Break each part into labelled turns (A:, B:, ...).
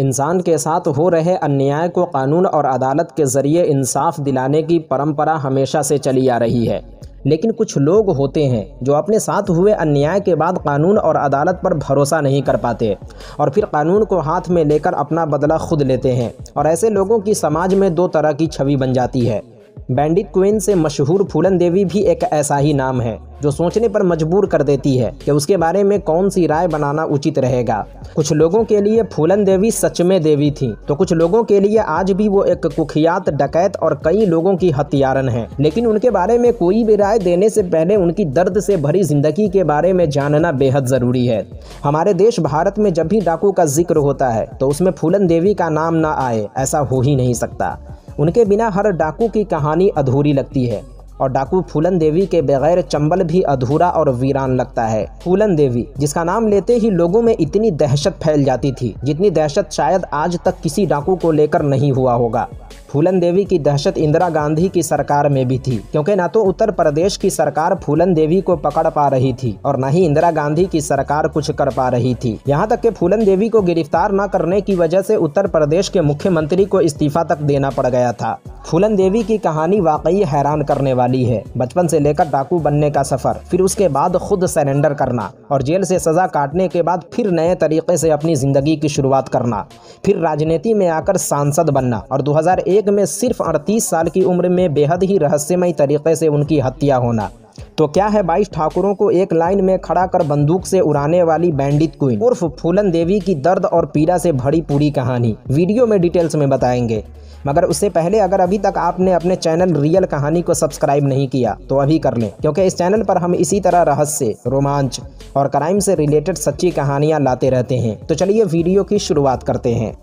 A: इंसान के साथ हो रहे अन्याय को कानून और अदालत के ज़रिए इंसाफ दिलाने की परंपरा हमेशा से चली आ रही है, लेकिन कुछ लोग होते हैं जो अपने साथ हुए अन्याय के बाद कानून और अदालत पर भरोसा नहीं कर पाते और फिर कानून को हाथ में लेकर अपना बदला खुद लेते हैं। और ऐसे लोगों की समाज में दो तरह की छवि बन जाती है। बैंडिट क्वीन से मशहूर फूलन देवी भी एक ऐसा ही नाम है जो सोचने पर मजबूर कर देती है कि उसके बारे में कौन सी राय बनाना उचित रहेगा। कुछ लोगों के लिए फूलन देवी सच में देवी थी, तो कुछ लोगों के लिए आज भी वो एक कुख्यात डकैत और कई लोगों की हत्यारन है। लेकिन उनके बारे में कोई भी राय देने से पहले उनकी दर्द से भरी जिंदगी के बारे में जानना बेहद ज़रूरी है। हमारे देश भारत में जब भी डाकू का जिक्र होता है तो उसमें फूलन देवी का नाम ना आए, ऐसा हो ही नहीं सकता। उनके बिना हर डाकू की कहानी अधूरी लगती है और डाकू फूलन देवी के बगैर चंबल भी अधूरा और वीरान लगता है। फूलन देवी, जिसका नाम लेते ही लोगों में इतनी दहशत फैल जाती थी जितनी दहशत शायद आज तक किसी डाकू को लेकर नहीं हुआ होगा। फूलन देवी की दहशत इंदिरा गांधी की सरकार में भी थी, क्योंकि ना तो उत्तर प्रदेश की सरकार फूलन देवी को पकड़ पा रही थी और न ही इंदिरा गांधी की सरकार कुछ कर पा रही थी। यहाँ तक कि फूलन देवी को गिरफ्तार न करने की वजह से उत्तर प्रदेश के मुख्यमंत्री को इस्तीफा तक देना पड़ गया था। फूलन देवी की कहानी वाकई हैरान करने वाली है। बचपन से लेकर डाकू बनने का सफर, फिर उसके बाद खुद सरेंडर करना और जेल से सजा काटने के बाद फिर नए तरीके से अपनी जिंदगी की शुरुआत करना, फिर राजनीति में आकर सांसद बनना और 2001 में सिर्फ 38 साल की उम्र में बेहद ही रहस्यमय तरीके से उनकी हत्या होना। तो क्या है 22 ठाकुरों को एक लाइन में खड़ा कर बंदूक से उड़ाने वाली बैंडिट क्वीन उर्फ फूलन देवी की दर्द और पीड़ा से भरी पूरी कहानी वीडियो में डिटेल्स में बताएंगे। मगर उससे पहले अगर अभी तक आपने अपने चैनल रियल कहानी को सब्सक्राइब नहीं किया तो अभी कर लें, क्योंकि इस चैनल पर हम इसी तरह रहस्य, रोमांच और क्राइम से रिलेटेड सच्ची कहानियां लाते रहते हैं। तो चलिए वीडियो की शुरुआत करते हैं।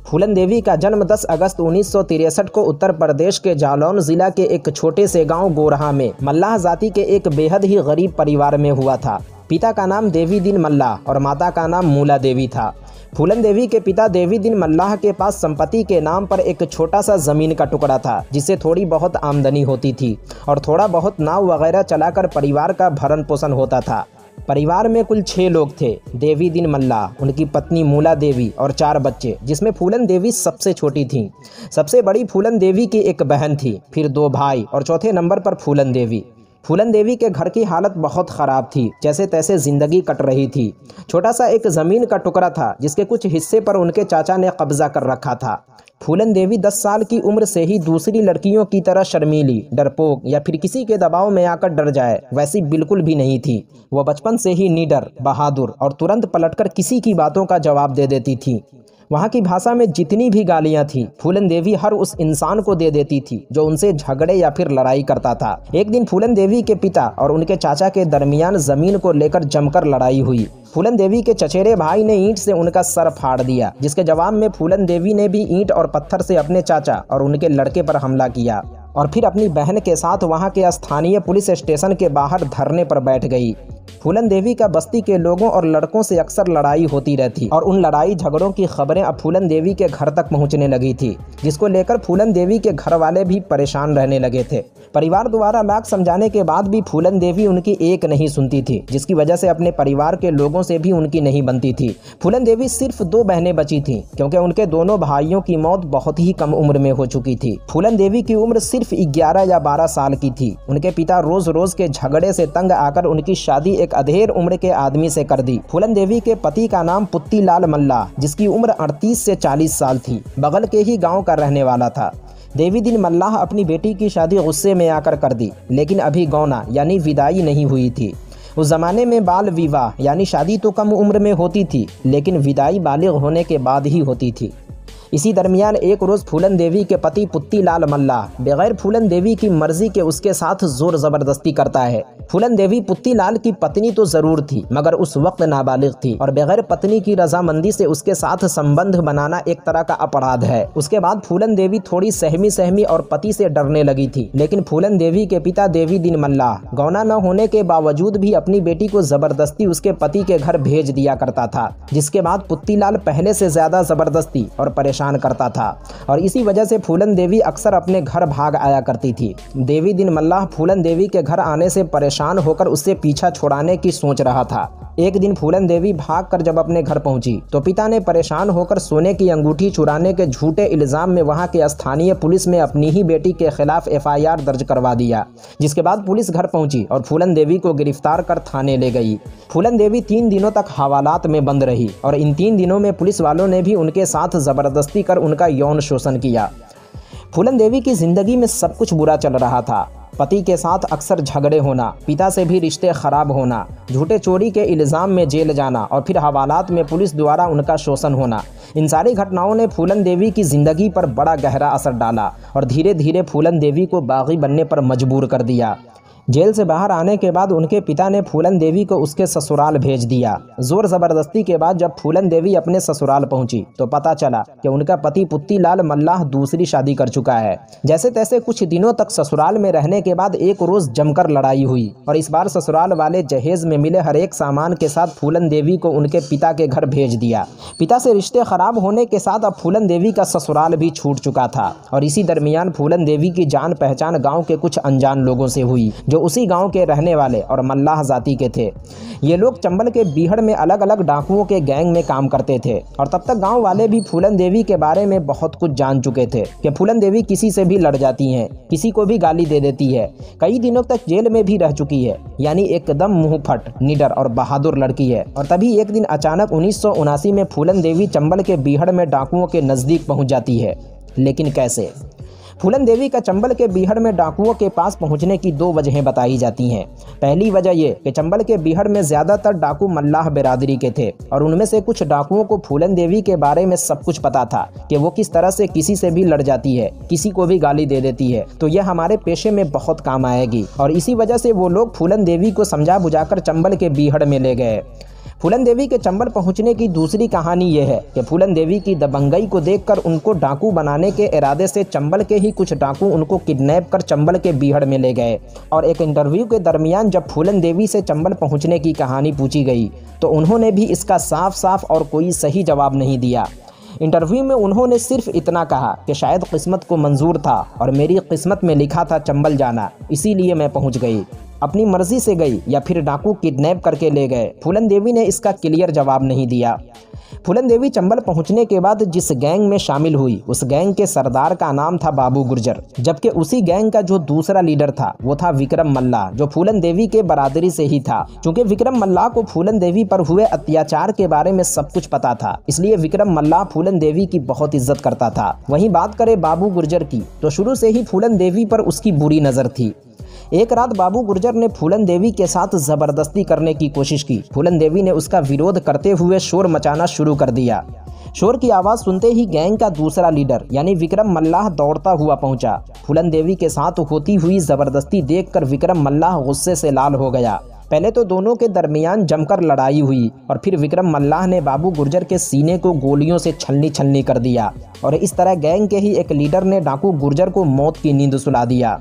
A: फूलन देवी का जन्म 10 अगस्त 1963 को उत्तर प्रदेश के जालौन जिला के एक छोटे से गांव गोरहा में मल्लाह जाति के एक बेहद ही गरीब परिवार में हुआ था। पिता का नाम देवी दिन मल्लाह और माता का नाम मूला देवी था। फूलन देवी के पिता देवी दिन मल्लाह के पास संपत्ति के नाम पर एक छोटा सा जमीन का टुकड़ा था, जिससे थोड़ी बहुत आमदनी होती थी और थोड़ा बहुत नाव वगैरह चलाकर परिवार का भरण पोषण होता था। परिवार में कुल 6 लोग थे। देवी दिन मल्लाह, उनकी पत्नी मूला देवी और 4 बच्चे, जिसमें फूलन देवी सबसे छोटी थीं। सबसे बड़ी फूलन देवी की एक बहन थी, फिर 2 भाई और चौथे नंबर पर फूलन देवी। फूलन देवी के घर की हालत बहुत ख़राब थी, जैसे तैसे ज़िंदगी कट रही थी। छोटा सा एक ज़मीन का टुकड़ा था जिसके कुछ हिस्से पर उनके चाचा ने कब्जा कर रखा था। फूलन देवी 10 साल की उम्र से ही दूसरी लड़कियों की तरह शर्मीली, डरपोक या फिर किसी के दबाव में आकर डर जाए वैसी बिल्कुल भी नहीं थी। वह बचपन से ही निडर, बहादुर और तुरंत पलटकर किसी की बातों का जवाब दे देती थी। वहाँ की भाषा में जितनी भी गालियाँ थी फूलन देवी हर उस इंसान को दे देती थी जो उनसे झगड़े या फिर लड़ाई करता था। एक दिन फूलन देवी के पिता और उनके चाचा के दरमियान जमीन को लेकर जमकर लड़ाई हुई। फूलन देवी के चचेरे भाई ने ईंट से उनका सर फाड़ दिया, जिसके जवाब में फूलन देवी ने भी ईंट और पत्थर से अपने चाचा और उनके लड़के पर हमला किया और फिर अपनी बहन के साथ वहां के स्थानीय पुलिस स्टेशन के बाहर धरने पर बैठ गई। फूलन देवी का बस्ती के लोगों और लड़कों से अक्सर लड़ाई होती रहती और उन लड़ाई झगड़ों की खबरें अब फूलन देवी के घर तक पहुंचने लगी थी, जिसको लेकर फूलन देवी के घर वाले भी परेशान रहने लगे थे। परिवार द्वारा लाख समझाने के बाद भी फूलन देवी उनकी एक नहीं सुनती थी, जिसकी वजह से अपने परिवार के लोगों से भी उनकी नहीं बनती थी। फूलन देवी सिर्फ 2 बहनें बची थीं, क्योंकि उनके दोनों भाइयों की मौत बहुत ही कम उम्र में हो चुकी थी। फूलन देवी की उम्र सिर्फ 11 या 12 साल की थी। उनके पिता रोज रोज के झगड़े से तंग आकर उनकी शादी एक अधेड़ उम्र के आदमी से कर दी। फूलन देवी के पति का नाम पुत्तीलाल मल्लाह, जिसकी उम्र 38 से 40 साल थी, बगल के ही गांव का रहने वाला था। देवी दिन मल्लाह अपनी बेटी की शादी गुस्से में आकर कर दी, लेकिन अभी गौना यानी विदाई नहीं हुई थी। उस जमाने में बाल विवाह यानी शादी तो कम उम्र में होती थी, लेकिन विदाई बालिग होने के बाद ही होती थी। इसी दरमियान एक रोज़ फूलन देवी के पति पुत्तीलाल मल्लाह बगैर फूलन देवी की मर्जी के उसके साथ जोर ज़बरदस्ती करता है। फूलन देवी पुत्तीलाल की पत्नी तो ज़रूर थी, मगर उस वक्त नाबालिग थी और बगैर पत्नी की रजामंदी से उसके साथ संबंध बनाना एक तरह का अपराध है। उसके बाद फूलन देवी थोड़ी सहमी और पति से डरने लगी थी, लेकिन फूलन देवी के पिता देवी दिन मल्लाह गौना न होने के बावजूद भी अपनी बेटी को ज़बरदस्ती उसके पति के घर भेज दिया करता था, जिसके बाद पुत्तीलाल पहले से ज़्यादा ज़बरदस्ती और परेशान परेशान करता था और इसी वजह से फूलन देवी अक्सर अपने घर भाग आया करती थी। देवी दिन मल्लाह फूलन देवी के घर आने से परेशान होकर उससे पीछा छुड़ाने की सोच रहा था। एक दिन फूलन देवी भागकर जब अपने घर पहुंची तो पिता ने परेशान होकर सोने की अंगूठी चुराने के झूठे इल्जाम में वहां के स्थानीय पुलिस में अपनी ही बेटी के खिलाफ FIR दर्ज करवा दिया, जिसके बाद पुलिस घर पहुंची और फूलन देवी को गिरफ्तार कर थाने ले गई। फूलन देवी 3 दिनों तक हवालात में बंद रही और इन 3 दिनों में पुलिस वालों ने भी उनके साथ जबरदस्ती कर उनका यौन शोषण किया। फूलन देवी की जिंदगी में सब कुछ बुरा चल रहा था। पति के साथ अक्सर झगड़े होना, पिता से भी रिश्ते खराब होना, झूठे चोरी के इल्ज़ाम में जेल जाना और फिर हवालात में पुलिस द्वारा उनका शोषण होना। इन सारी घटनाओं ने फूलन देवी की ज़िंदगी पर बड़ा गहरा असर डाला और धीरे धीरे फूलन देवी को बागी बनने पर मजबूर कर दिया। जेल से बाहर आने के बाद उनके पिता ने फूलन देवी को उसके ससुराल भेज दिया। जोर ज़बरदस्ती के बाद जब फूलन देवी अपने ससुराल पहुंची तो पता चला कि उनका पति पुत्तीलाल मल्लाह दूसरी शादी कर चुका है। जैसे तैसे कुछ दिनों तक ससुराल में रहने के बाद एक रोज़ जमकर लड़ाई हुई और इस बार ससुराल वाले जहेज में मिले हर एक सामान के साथ फूलन देवी को उनके पिता के घर भेज दिया। पिता से रिश्ते खराब होने के साथ अब फूलन देवी का ससुराल भी छूट चुका था और इसी दरमियान फूलन देवी की जान पहचान गाँव के कुछ अनजान लोगों से हुई जो उसी गांव के रहने वाले और मल्लाह जाति के थे। ये लोग चंबल के बीहड़ में अलग अलग डाकुओं के गैंग में काम करते थे और तब तक गांव वाले भी फूलन देवी के बारे में बहुत कुछ जान चुके थे कि फूलन देवी किसी से भी लड़ जाती हैं, किसी को भी गाली दे देती है, कई दिनों तक जेल में भी रह चुकी है, यानी एकदम मुंहफट, निडर और बहादुर लड़की है। और तभी एक दिन अचानक 1979 में फूलन देवी चंबल के बीहड़ में डाकुओं के नज़दीक पहुँच जाती है। लेकिन कैसे? फूलन देवी का चंबल के बीहड़ में डाकुओं के पास पहुंचने की 2 वजहें बताई जाती हैं। पहली वजह ये कि चंबल के बीहड़ में ज़्यादातर डाकू मल्लाह बिरादरी के थे और उनमें से कुछ डाकुओं को फूलन देवी के बारे में सब कुछ पता था कि वो किस तरह से किसी से भी लड़ जाती है, किसी को भी गाली दे देती है, तो यह हमारे पेशे में बहुत काम आएगी। और इसी वजह से वो लोग फूलन देवी को समझा बुझाकर चंबल के बीहड़ में ले गए। फूलन देवी के चंबल पहुंचने की दूसरी कहानी यह है कि फूलन देवी की दबंगई को देखकर उनको डाकू बनाने के इरादे से चंबल के ही कुछ डाकू उनको किडनैप कर चंबल के बीहड़ में ले गए और एक इंटरव्यू के दरमियान जब फूलन देवी से चंबल पहुंचने की कहानी पूछी गई तो उन्होंने भी इसका साफ साफ और कोई सही जवाब नहीं दिया। इंटरव्यू में उन्होंने सिर्फ इतना कहा कि शायद किस्मत को मंजूर था और मेरी किस्मत में लिखा था चंबल जाना, इसीलिए मैं पहुंच गई, अपनी मर्जी से गई या फिर डाकू किडनैप करके ले गए। फूलन देवी ने इसका क्लियर जवाब नहीं दिया। फूलन देवी चंबल पहुंचने के बाद जिस गैंग में शामिल हुई उस गैंग के सरदार का नाम था बाबू गुर्जर, जबकि उसी गैंग का जो दूसरा लीडर था वो था विक्रम मल्लाह, जो फूलन देवी के बरादरी से ही था। क्योंकि विक्रम मल्लाह को फूलन देवी पर हुए अत्याचार के बारे में सब कुछ पता था, इसलिए विक्रम मल्लाह फूलन देवी की बहुत इज्जत करता था। वहीं बात करें बाबू गुर्जर की तो शुरू से ही फूलन देवी पर उसकी बुरी नज़र थी। एक रात बाबू गुर्जर ने फूलन देवी के साथ ज़बरदस्ती करने की कोशिश की। फूलन देवी ने उसका विरोध करते हुए शोर मचाना शुरू कर दिया। शोर की आवाज़ सुनते ही गैंग का दूसरा लीडर यानी विक्रम मल्लाह दौड़ता हुआ पहुंचा। फूलन देवी के साथ होती हुई ज़बरदस्ती देखकर विक्रम मल्लाह गुस्से से लाल हो गया। पहले तो दोनों के दरमियान जमकर लड़ाई हुई और फिर विक्रम मल्लाह ने बाबू गुर्जर के सीने को गोलियों से छलनी छलनी कर दिया और इस तरह गैंग के ही एक लीडर ने डाकू गुर्जर को मौत की नींद सुला दिया।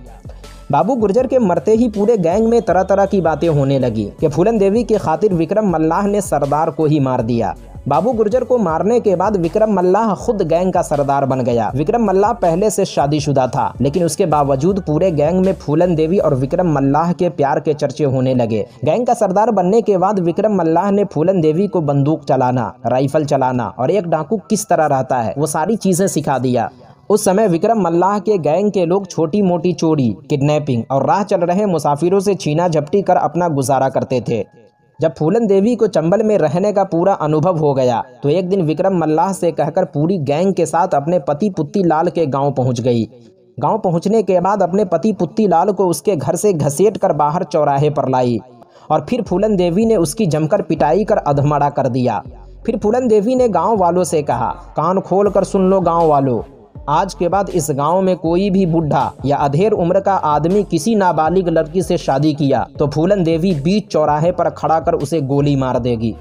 A: बाबू गुर्जर के मरते ही पूरे गैंग में तरह तरह की बातें होने लगी कि फूलन देवी की खातिर विक्रम मल्लाह ने सरदार को ही मार दिया। बाबू गुर्जर को मारने के बाद विक्रम मल्लाह खुद गैंग का सरदार बन गया। विक्रम मल्लाह पहले से शादीशुदा था, लेकिन उसके बावजूद पूरे गैंग में फूलन देवी और विक्रम मल्लाह के प्यार के चर्चे होने लगे। गैंग का सरदार बनने के बाद विक्रम मल्लाह ने फूलन देवी को बंदूक चलाना, राइफल चलाना और एक डाकू किस तरह रहता है वो सारी चीजें सिखा दिया। उस समय विक्रम मल्लाह के गैंग के लोग छोटी मोटी चोरी, किडनैपिंग और राह चल रहे मुसाफिरों से छीना झपटी कर अपना गुजारा करते थे। जब फूलन देवी को चंबल में रहने का पूरा अनुभव हो गया तो एक दिन विक्रम मल्लाह से कहकर पूरी गैंग के साथ अपने पति पुत्तीलाल के गांव पहुंच गई। गांव पहुंचने के बाद अपने पति पुत्तीलाल को उसके घर से घसीट कर बाहर चौराहे पर लाई और फिर फूलन देवी ने उसकी जमकर पिटाई कर अधमरा कर दिया। फिर फूलन देवी ने गाँव वालों से कहा, कान खोल कर सुन लो गाँव वालों, आज के बाद इस गांव में कोई भी बुढ़ा या अधेड़ उम्र का आदमी किसी नाबालिग लड़की से शादी किया तो फूलन देवी बीच चौराहे पर खड़ा कर उसे गोली मार देगी।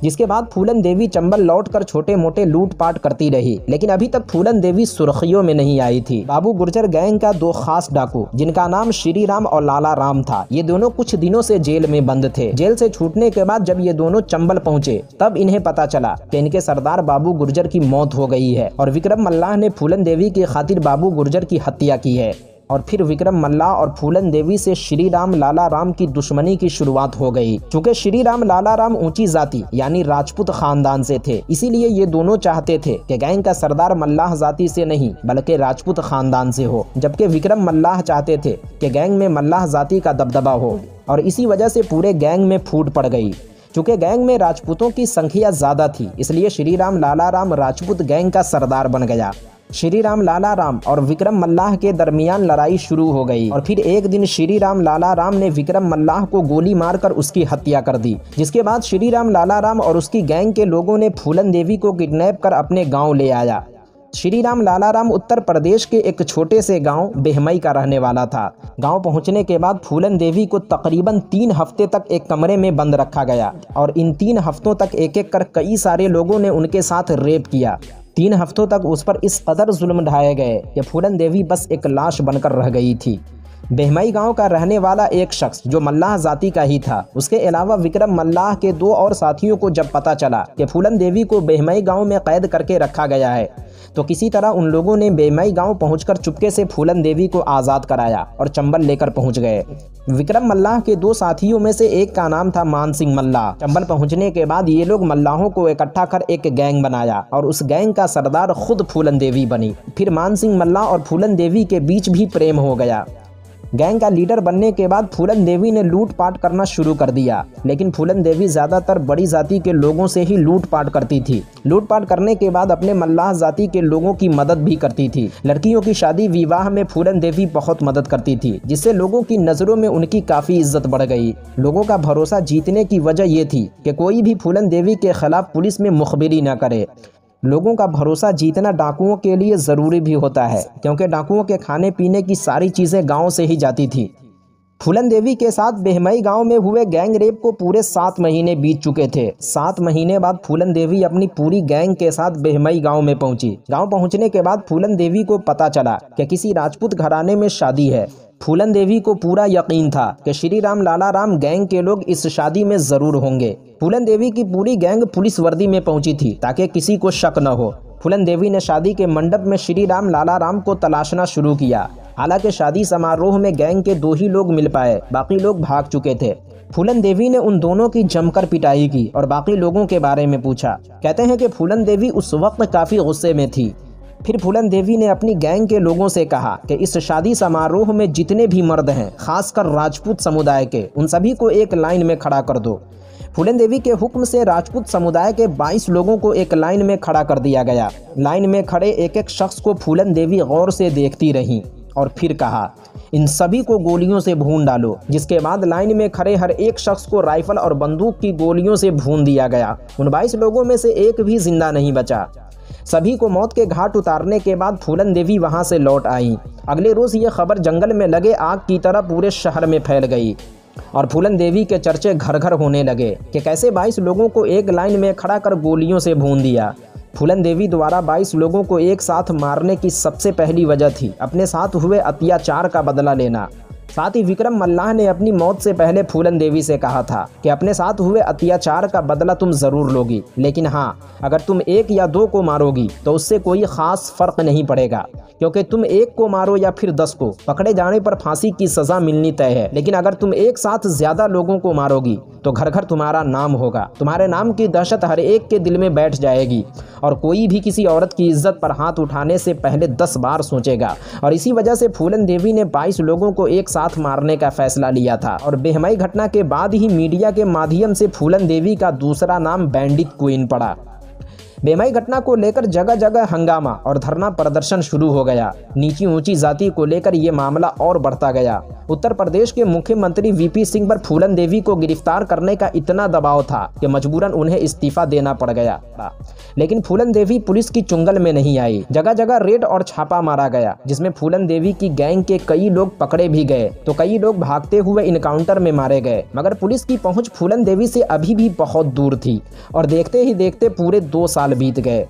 A: जिसके बाद फूलन देवी चंबल लौटकर छोटे मोटे लूटपाट करती रही, लेकिन अभी तक फूलन देवी सुर्खियों में नहीं आई थी। बाबू गुर्जर गैंग का 2 खास डाकू जिनका नाम श्री राम और लाला राम था, ये दोनों कुछ दिनों से जेल में बंद थे। जेल से छूटने के बाद जब ये दोनों चंबल पहुंचे तब इन्हें पता चला कि इनके सरदार बाबू गुर्जर की मौत हो गई है और विक्रम मल्लाह ने फूलन देवी की खातिर बाबू गुर्जर की हत्या की है। और फिर विक्रम मल्लाह और फूलन देवी से श्री राम लाला राम की दुश्मनी की शुरुआत हो गई। चूँकि श्री राम लाला राम ऊंची जाति यानी राजपूत खानदान से थे, इसीलिए ये दोनों चाहते थे कि गैंग का सरदार मल्लाह जाति से नहीं बल्कि राजपूत खानदान से हो, जबकि विक्रम मल्लाह चाहते थे कि गैंग में मल्लाह जाति का दबदबा हो। और इसी वजह से पूरे गैंग में फूट पड़ गई। चूँकि गैंग में राजपूतों की संख्या ज्यादा थी, इसलिए श्री राम लाला राम राजपूत गैंग का सरदार बन गया। श्री राम लाला राम और विक्रम मल्लाह के दरमियान लड़ाई शुरू हो गई और फिर एक दिन श्री राम लाला राम ने विक्रम मल्लाह को गोली मारकर उसकी हत्या कर दी। जिसके बाद श्री राम लाला राम और उसकी गैंग के लोगों ने फूलन देवी को किडनैप कर अपने गांव ले आया। श्री राम लाला राम उत्तर प्रदेश के एक छोटे से गांव बेहमई का रहने वाला था। गांव पहुंचने के बाद फूलन देवी को तकरीबन 3 हफ्ते तक एक कमरे में बंद रखा गया और इन 3 हफ्तों तक एक एक कर कई सारे लोगों ने उनके साथ रेप किया। 3 हफ्तों तक उस पर इस कदर जुल्म ढाए गए कि फूलन देवी बस एक लाश बनकर रह गई थी। बेहमई गांव का रहने वाला एक शख्स जो मल्लाह जाति का ही था, उसके अलावा विक्रम मल्लाह के 2 और साथियों को जब पता चला कि फूलन देवी को बेहमई गांव में कैद करके रखा गया है, तो किसी तरह उन लोगों ने बेहमई गांव पहुंचकर चुपके से फूलन देवी को आज़ाद कराया और चंबल लेकर पहुंच गए। विक्रम मल्लाह के 2 साथियों में से एक का नाम था मान सिंह मल्लाह। चंबल पहुंचने के बाद ये लोग मल्लाहों को इकट्ठा कर एक गैंग बनाया और उस गैंग का सरदार खुद फूलन देवी बनी। फिर मान सिंह मल्लाह और फूलन देवी के बीच भी प्रेम हो गया। गैंग का लीडर बनने के बाद फूलन देवी ने लूटपाट करना शुरू कर दिया, लेकिन फूलन देवी ज़्यादातर बड़ी जाति के लोगों से ही लूटपाट करती थी। लूटपाट करने के बाद अपने मल्लाह जाति के लोगों की मदद भी करती थी। लड़कियों की शादी विवाह में फूलन देवी बहुत मदद करती थी, जिससे लोगों की नज़रों में उनकी काफ़ी इज्जत बढ़ गई। लोगों का भरोसा जीतने की वजह ये थी कि कोई भी फूलन देवी के खिलाफ पुलिस में मुखबिरी न करे। लोगों का भरोसा जीतना डाकुओं के लिए ज़रूरी भी होता है, क्योंकि डाकुओं के खाने पीने की सारी चीज़ें गांव से ही जाती थी। फूलन देवी के साथ बेहमई गांव में हुए गैंग रेप को पूरे 7 महीने बीत चुके थे। 7 महीने बाद फूलन देवी अपनी पूरी गैंग के साथ बेहमई गांव में पहुंची। गांव पहुंचने के बाद फूलन देवी को पता चला कि किसी राजपूत घराने में शादी है। फूलन देवी को पूरा यकीन था कि श्री राम लाला राम गैंग के लोग इस शादी में ज़रूर होंगे। फूलन देवी की पूरी गैंग पुलिस वर्दी में पहुंची थी ताकि किसी को शक न हो। फूलन देवी ने शादी के मंडप में श्री राम लाला राम को तलाशना शुरू किया। हालांकि शादी समारोह में गैंग के 2 ही लोग मिल पाए, बाकी लोग भाग चुके थे। फूलन देवी ने उन दोनों की जमकर पिटाई की और बाकी लोगों के बारे में पूछा। कहते हैं कि फूलन देवी उस वक्त काफ़ी गुस्से में थी। फिर फूलन देवी ने अपनी गैंग के लोगों से कहा कि इस शादी समारोह में जितने भी मर्द हैं, खासकर राजपूत समुदाय के, उन सभी को एक लाइन में खड़ा कर दो। फूलन देवी के हुक्म से राजपूत समुदाय के 22 लोगों को एक लाइन में खड़ा कर दिया गया। लाइन में खड़े एक एक शख्स को फूलन देवी गौर से देखती रहीं और फिर कहा, इन सभी को गोलियों से भून डालो। जिसके बाद लाइन में खड़े हर एक शख्स को राइफल और बंदूक की गोलियों से भून दिया गया। उन 22 लोगों में से एक भी जिंदा नहीं बचा। सभी को मौत के घाट उतारने के बाद फूलन देवी वहां से लौट आई। अगले रोज ये खबर जंगल में लगे आग की तरह पूरे शहर में फैल गई और फूलन देवी के चर्चे घर घर होने लगे कि कैसे 22 लोगों को एक लाइन में खड़ा कर गोलियों से भून दिया। फूलन देवी द्वारा 22 लोगों को एक साथ मारने की सबसे पहली वजह थी अपने साथ हुए अत्याचार का बदला लेना। साथ ही विक्रम मल्लाह ने अपनी मौत से पहले फूलन देवी से कहा था कि अपने साथ हुए अत्याचार का बदला तुम ज़रूर लोगी, लेकिन हाँ, अगर तुम 1 या 2 को मारोगी तो उससे कोई ख़ास फ़र्क नहीं पड़ेगा, क्योंकि तुम 1 को मारो या फिर 10 को, पकड़े जाने पर फांसी की सज़ा मिलनी तय है। लेकिन अगर तुम एक साथ ज़्यादा लोगों को मारोगी तो घर घर तुम्हारा नाम होगा। तुम्हारे नाम की दहशत हर एक के दिल में बैठ जाएगी और कोई भी किसी औरत की इज्जत पर हाथ उठाने से पहले 10 बार सोचेगा। और इसी वजह से फूलन देवी ने 22 लोगों को एक साथ मारने का फैसला लिया था। और बेहमई घटना के बाद ही मीडिया के माध्यम से फूलन देवी का दूसरा नाम बैंडिट क्वीन पड़ा। बेमई घटना को लेकर जगह जगह हंगामा और धरना प्रदर्शन शुरू हो गया। नीची ऊंची जाति को लेकर ये मामला और बढ़ता गया। उत्तर प्रदेश के मुख्यमंत्री वीपी सिंह पर फूलन देवी को गिरफ्तार करने का इतना दबाव था कि मजबूरन उन्हें इस्तीफा देना पड़ गया। लेकिन फूलन देवी पुलिस की चुंगल में नहीं आई। जगह जगह रेड और छापा मारा गया, जिसमें फूलन देवी की गैंग के कई लोग पकड़े भी गए तो कई लोग भागते हुए इनकाउंटर में मारे गए। मगर पुलिस की पहुंच फूलन देवी से अभी भी बहुत दूर थी और देखते ही देखते पूरे 2 साल बीत गए।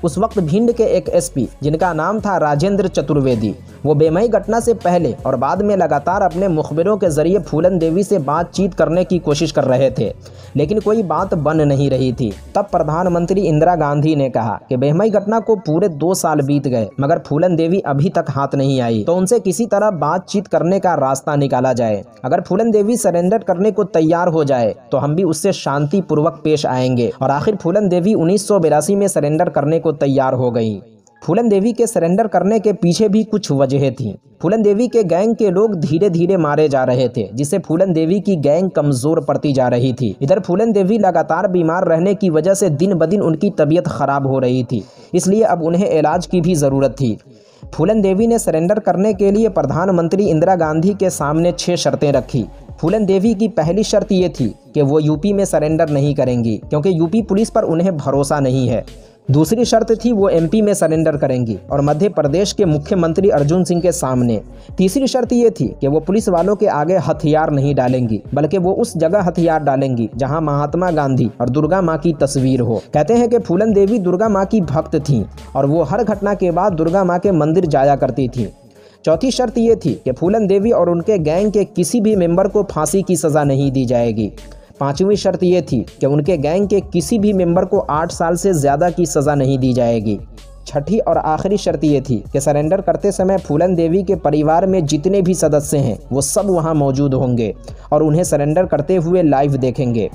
A: उस वक्त भिंड के एक एसपी, जिनका नाम था राजेंद्र चतुर्वेदी, वो बेमई घटना से पहले और बाद में लगातार अपने मुखबिरों के जरिए फूलन देवी से बातचीत करने की कोशिश कर रहे थे, लेकिन कोई बात बन नहीं रही थी। तब प्रधानमंत्री इंदिरा गांधी ने कहा कि बेमई घटना को पूरे 2 साल बीत गए मगर फूलन देवी अभी तक हाथ नहीं आई, तो उनसे किसी तरह बातचीत करने का रास्ता निकाला जाए। अगर फूलन देवी सरेंडर करने को तैयार हो जाए तो हम भी उससे शांतिपूर्वक पेश आएंगे। और आखिर फूलन देवी 1982 में सरेंडर करने को तैयार हो गई। फूलन देवी के सरेंडर करने के पीछे भी कुछ वजहें थीं। फूलन देवी के गैंग के लोग धीरे धीरे मारे जा रहे थे, जिससे फूलन देवी की गैंग कमजोर पड़ती जा रही थी। इधर फूलन देवी लगातार बीमार रहने की वजह से दिन ब दिन उनकी तबीयत खराब हो रही थी, इसलिए अब उन्हें इलाज की भी ज़रूरत थी। फूलन देवी ने सरेंडर करने के लिए प्रधानमंत्री इंदिरा गांधी के सामने 6 शर्तें रखी। फूलन देवी की पहली शर्त ये थी कि वो यूपी में सरेंडर नहीं करेंगी, क्योंकि यूपी पुलिस पर उन्हें भरोसा नहीं है। दूसरी शर्त थी वो एमपी में सरेंडर करेंगी और मध्य प्रदेश के मुख्यमंत्री अर्जुन सिंह के सामने। तीसरी शर्त ये थी कि वो पुलिस वालों के आगे हथियार नहीं डालेंगी, बल्कि वो उस जगह हथियार डालेंगी जहां महात्मा गांधी और दुर्गा माँ की तस्वीर हो। कहते हैं कि फूलन देवी दुर्गा माँ की भक्त थीं और वो हर घटना के बाद दुर्गा माँ के मंदिर जाया करती थी। चौथी शर्त ये थी कि फूलन देवी और उनके गैंग के किसी भी मेंबर को फांसी की सज़ा नहीं दी जाएगी। पांचवी शर्त ये थी कि उनके गैंग के किसी भी मेंबर को 8 साल से ज़्यादा की सज़ा नहीं दी जाएगी। छठी और आखिरी शर्त ये थी कि सरेंडर करते समय फूलन देवी के परिवार में जितने भी सदस्य हैं वो सब वहां मौजूद होंगे और उन्हें सरेंडर करते हुए लाइव देखेंगे।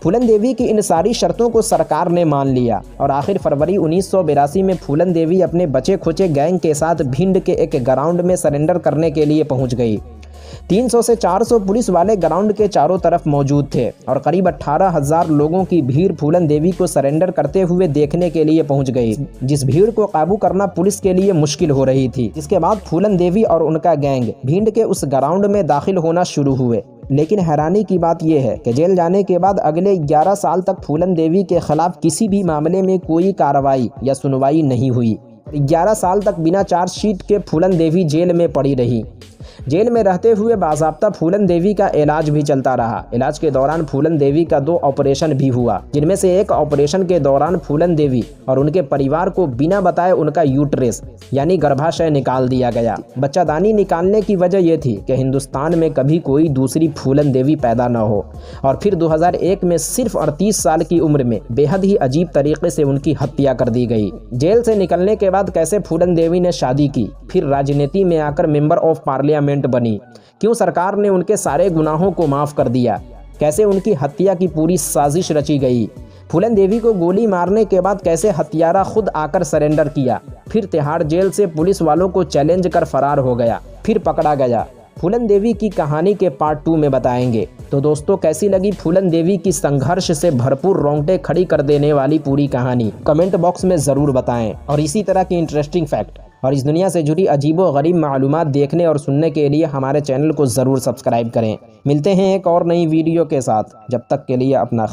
A: फूलन देवी की इन सारी शर्तों को सरकार ने मान लिया और आखिर फरवरी 1982 में फूलन देवी अपने बचे खुचे गैंग के साथ भिंड के एक ग्राउंड में सरेंडर करने के लिए पहुंच गई। 300 से 400 पुलिस वाले ग्राउंड के चारों तरफ मौजूद थे और करीब 18,000 लोगों की भीड़ फूलन देवी को सरेंडर करते हुए देखने के लिए पहुंच गई, जिस भीड़ को काबू करना पुलिस के लिए मुश्किल हो रही थी। जिसके बाद फूलन देवी और उनका गैंग भिंड के उस ग्राउंड में दाखिल होना शुरू हुए। लेकिन हैरानी की बात यह है कि जेल जाने के बाद अगले 11 साल तक फूलन देवी के खिलाफ किसी भी मामले में कोई कार्रवाई या सुनवाई नहीं हुई। 11 साल तक बिना चार्जशीट के फूलन देवी जेल में पड़ी रही। जेल में रहते हुए बाज़ाब्ता फूलन देवी का इलाज भी चलता रहा। इलाज के दौरान फूलन देवी का 2 ऑपरेशन भी हुआ, जिनमें से एक ऑपरेशन के दौरान फूलन देवी और उनके परिवार को बिना बताए उनका यूट्रेस यानी गर्भाशय निकाल दिया गया। बच्चादानी निकालने की वजह यह थी कि हिंदुस्तान में कभी कोई दूसरी फूलन देवी पैदा न हो। और फिर 2001 में सिर्फ 38 साल की उम्र में बेहद ही अजीब तरीके से उनकी हत्या कर दी गई। जेल से निकलने के बाद कैसे फूलन देवी ने शादी की, फिर राजनीति में आकर मेंबर ऑफ पार्लियामेंट बनी, क्यों सरकार ने उनके सारे गुनाहों को माफ कर दिया, कैसे उनकी हत्या की पूरी साजिश रची गई, फूलन देवी को गोली मारने के बाद कैसे हत्यारा खुद आकर सरेंडर किया, फिर तिहाड़ जेल से पुलिस वालों को चैलेंज कर फरार हो गया, फिर पकड़ा गया। फूलन देवी की कहानी के पार्ट 2 में बताएंगे। तो दोस्तों, कैसी लगी फूलन देवी की संघर्ष से भरपूर रोंगटे खड़ी कर देने वाली पूरी कहानी, कमेंट बॉक्स में ज़रूर बताएं। और इसी तरह की इंटरेस्टिंग फैक्ट और इस दुनिया से जुड़ी अजीबो गरीब मालूमात देखने और सुनने के लिए हमारे चैनल को ज़रूर सब्सक्राइब करें। मिलते हैं एक और नई वीडियो के साथ, जब तक के लिए अपना